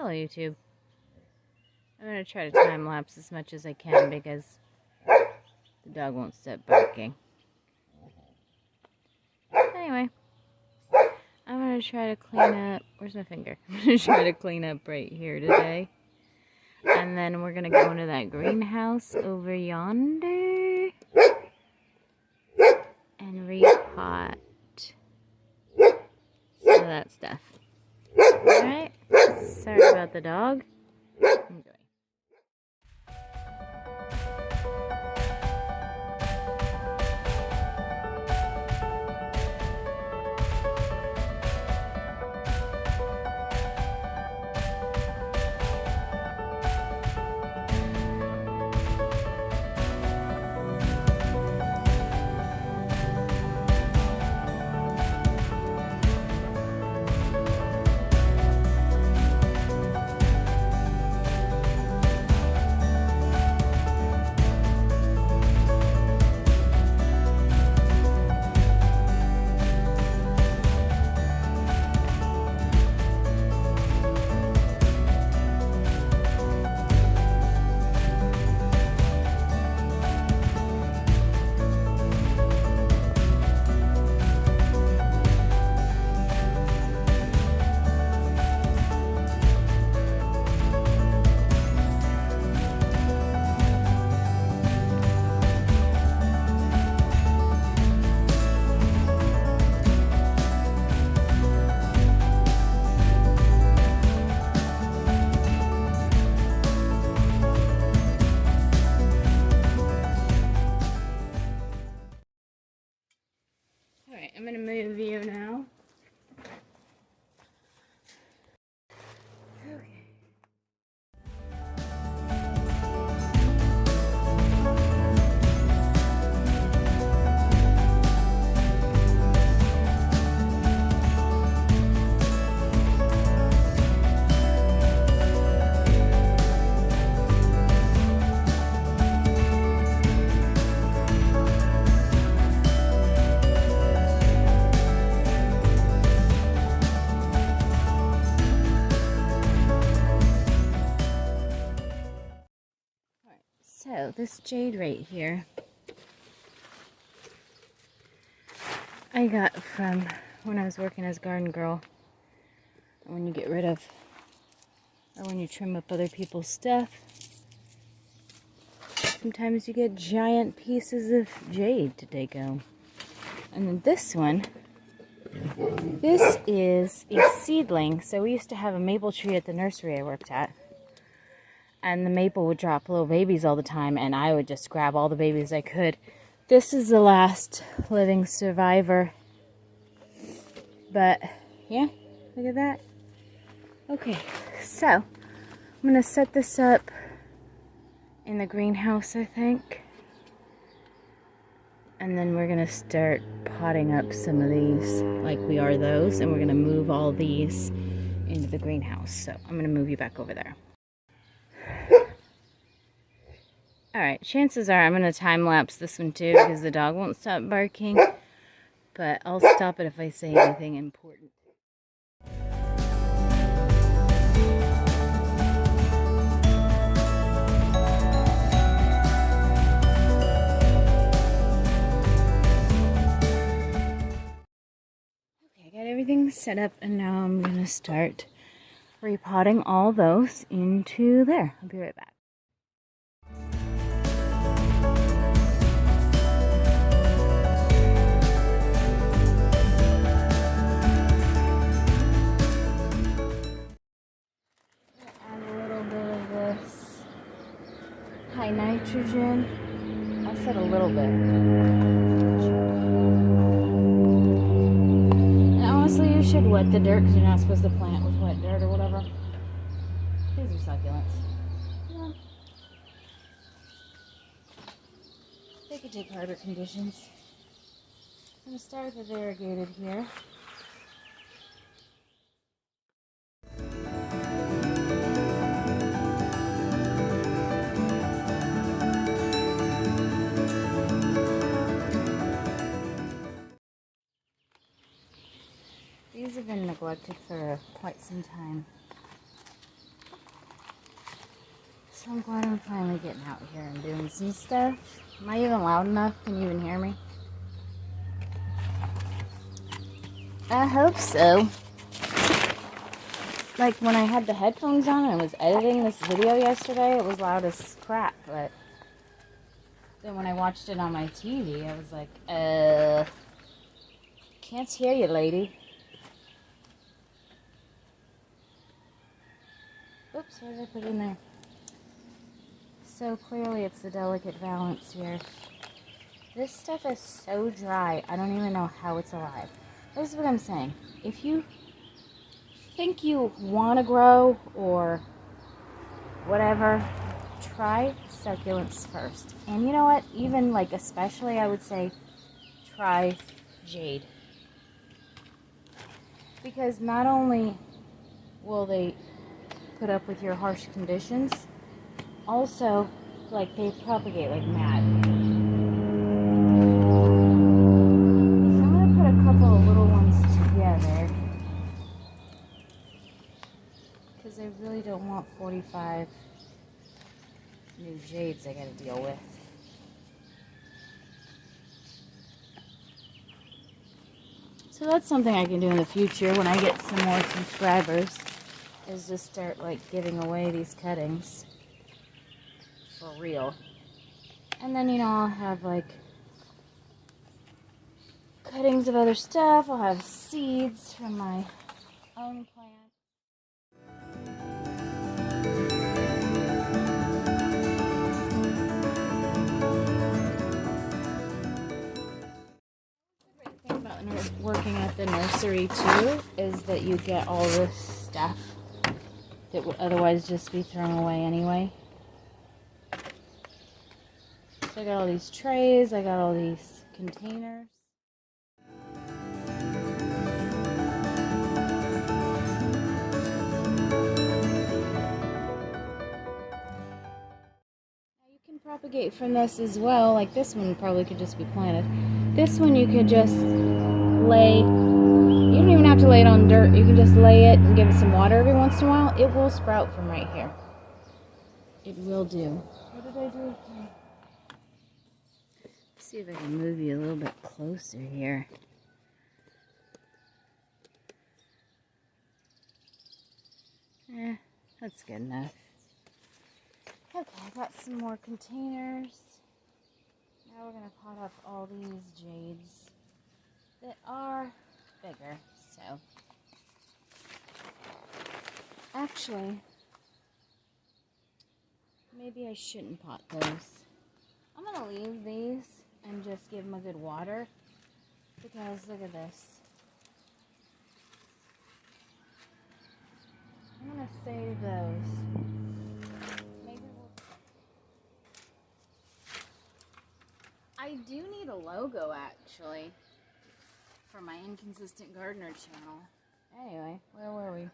Hello, YouTube. I'm going to try to time lapse as much as I can because the dog won't stop barking. Anyway, I'm going to try to clean up. Where's my finger? I'm going to try to clean up right here today. And then we're going to go into that greenhouse over yonder and repot. So that stuff. Alright, sorry about the dog. Enjoy. Alright, I'm going to move you now. Okay. So, this Jade right here, I got from when I was working as garden girl. When you get rid of, or when you trim up other people's stuff, sometimes you get giant pieces of jade to take home. And then this one, this is a seedling. So we used to have a maple tree at the nursery I worked at. And the maple would drop little babies all the time, and I would just grab all the babies I could. This is the last living survivor. But, yeah, look at that. Okay, so I'm going to set this up in the greenhouse, I think. And then we're going to start potting up some of these like we are those. And we're going to move all these into the greenhouse. So I'm going to move you back over there. Alright, chances are I'm going to time lapse this one too because the dog won't stop barking. But I'll stop it if I say anything important. Okay, I got everything set up and now I'm going to start repotting all those into there. I'll be right back. High nitrogen. I said a little bit. And honestly, you should wet the dirt because you're not supposed to plant with wet dirt or whatever. These are succulents. Yeah. They could take harder conditions. I'm going to start with the variegated here. These have been neglected for quite some time. So I'm glad I'm finally getting out here and doing some stuff. Am I even loud enough? Can you even hear me? I hope so. Like when I had the headphones on and I was editing this video yesterday, it was loud as crap, but then when I watched it on my TV, I was like, can't hear you, lady. Oops, what did I put in there? So clearly it's the delicate balance here. This stuff is so dry, I don't even know how it's alive. This is what I'm saying. If you think you want to grow or whatever, try succulents first. And you know what? Even like especially I would say try Jade. Because not only will they put up with your harsh conditions, also like they propagate like mad. So I'm gonna put a couple of little ones together because I really don't want 45 new jades I gotta deal with. So that's something I can do in the future when I get some more subscribers, is just start like giving away these cuttings for real. And then, you know, I'll have like cuttings of other stuff. I'll have seeds from my own plant. The great thing about working at the nursery too is that you get all this stuff that would otherwise just be thrown away anyway. So I got all these trays, I got all these containers. You can propagate from this as well. Like this one probably could just be planted. This one you could just lay, you don't even have to lay it on dirt. You can just lay it and give it some water every once in a while. It will sprout from right here. It will do. What did I do? Let's see if I can move you a little bit closer here. That's good enough. Okay, I got some more containers. Now we're going to pot up all these jades that are bigger. So, actually, maybe I shouldn't pot those. I'm going to leave these and just give them a good water, because look at this. I'm going to save those. Maybe I do need a logo, actually, for my Inconsistent Gardener channel. Anyway, where were we?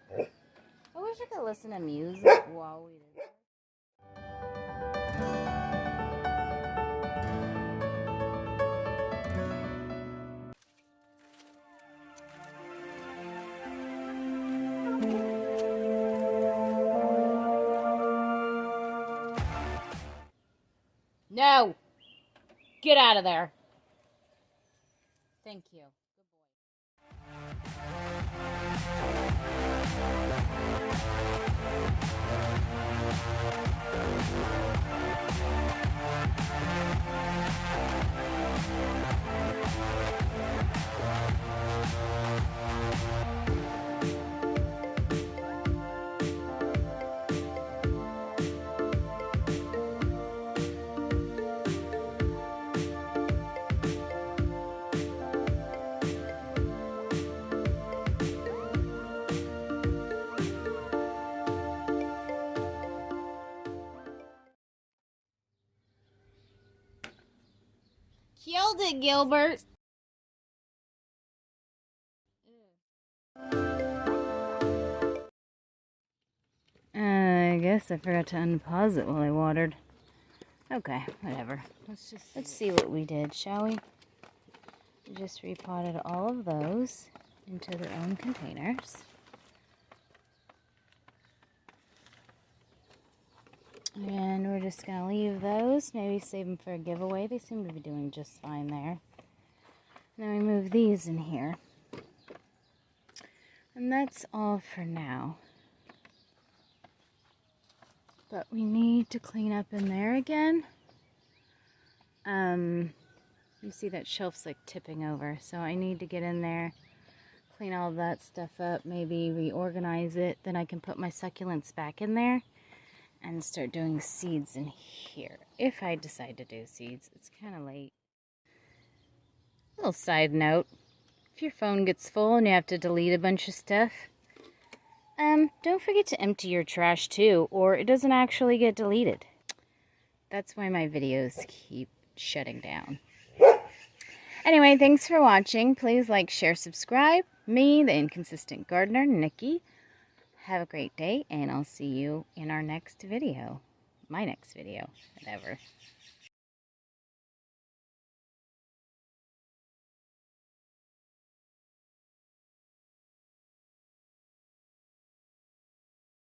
I wish I could listen to music while we did this. No! Get out of there. Thank you. Killed it, Gilbert. I guess I forgot to unpause it while I watered. Okay, whatever. Let's see what we did, shall we? We just repotted all of those into their own containers. And we're just going to leave those. Maybe save them for a giveaway. They seem to be doing just fine there. And then we move these in here. And that's all for now. But we need to clean up in there again. You see that shelf's like tipping over. So I need to get in there, clean all that stuff up, maybe reorganize it. Then I can put my succulents back in there and start doing seeds in here. If I decide to do seeds, it's kind of late. Little side note, if your phone gets full and you have to delete a bunch of stuff, don't forget to empty your trash too, or it doesn't actually get deleted. That's why my videos keep shutting down. Anyway, thanks for watching. Please like, share, subscribe. Me, the inconsistent gardener, Nikki. Have a great day, and I'll see you in our next video. My next video, whatever.